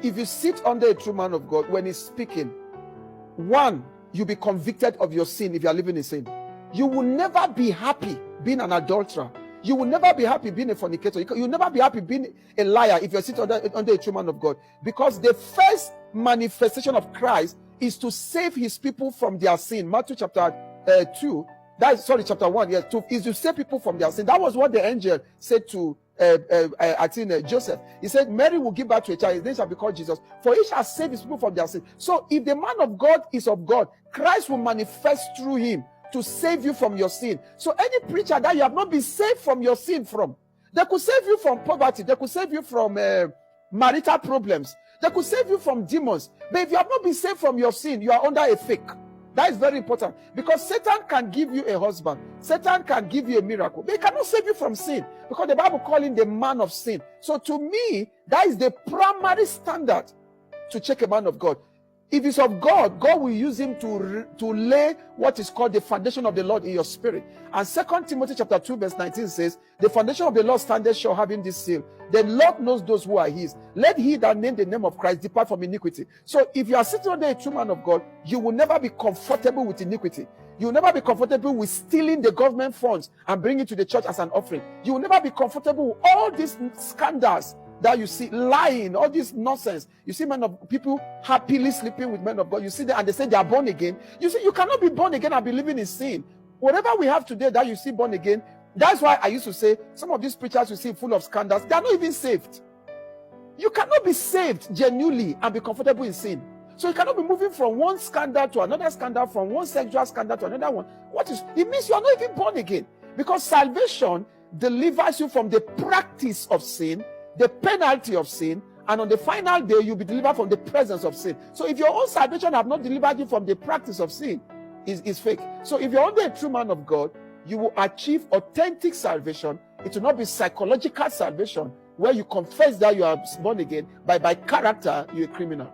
if you sit under a true man of God, when he's speaking, one, you'll be convicted of your sin if you are living in sin. You will never be happy being an adulterer. You will never be happy being a fornicator. You will never be happy being a liar if you're sitting under a true man of God. Because the first manifestation of Christ is to save his people from their sin. Matthew chapter 2, chapter 1, yes, is to save people from their sin. That was what the angel said to Joseph. He said, Mary will give birth to a child, his name shall be called Jesus, for he shall save his people from their sin. So if the man of God is of God, Christ will manifest through him to save you from your sin. So any preacher that you have not been saved from your sin from, they could save you from poverty, they could save you from marital problems, they could save you from demons. But if you have not been saved from your sin, you are under a fake. That is very important, because Satan can give you a husband, Satan can give you a miracle, but he cannot save you from sin, because the Bible calls him the man of sin. So to me, that is the primary standard to check a man of God. If it's of God, God will use him to lay what is called the foundation of the Lord in your spirit. And 2 Timothy chapter 2 verse 19 says, the foundation of the Lord standeth sure, having this seal. The Lord knows those who are his. Let he that name the name of Christ depart from iniquity. So if you are sitting under a true man of God, you will never be comfortable with iniquity. You will never be comfortable with stealing the government funds and bringing it to the church as an offering. You will never be comfortable with all these scandals that you see, lying, all this nonsense. You see people happily sleeping with men of God. You see them and they say they are born again. You see, you cannot be born again and be living in sin. Whatever we have today that you see born again, that's why I used to say, some of these preachers you see full of scandals, they are not even saved. You cannot be saved genuinely and be comfortable in sin. So you cannot be moving from one scandal to another scandal, from one sexual scandal to another one. It means you are not even born again. Because salvation delivers you from the practice of sin, the penalty of sin, and on the final day you'll be delivered from the presence of sin. So if your own salvation have not delivered you from the practice of sin, is fake. So if you're under a true man of God, you will achieve authentic salvation. It will not be psychological salvation where you confess that you are born again, by character you're a criminal.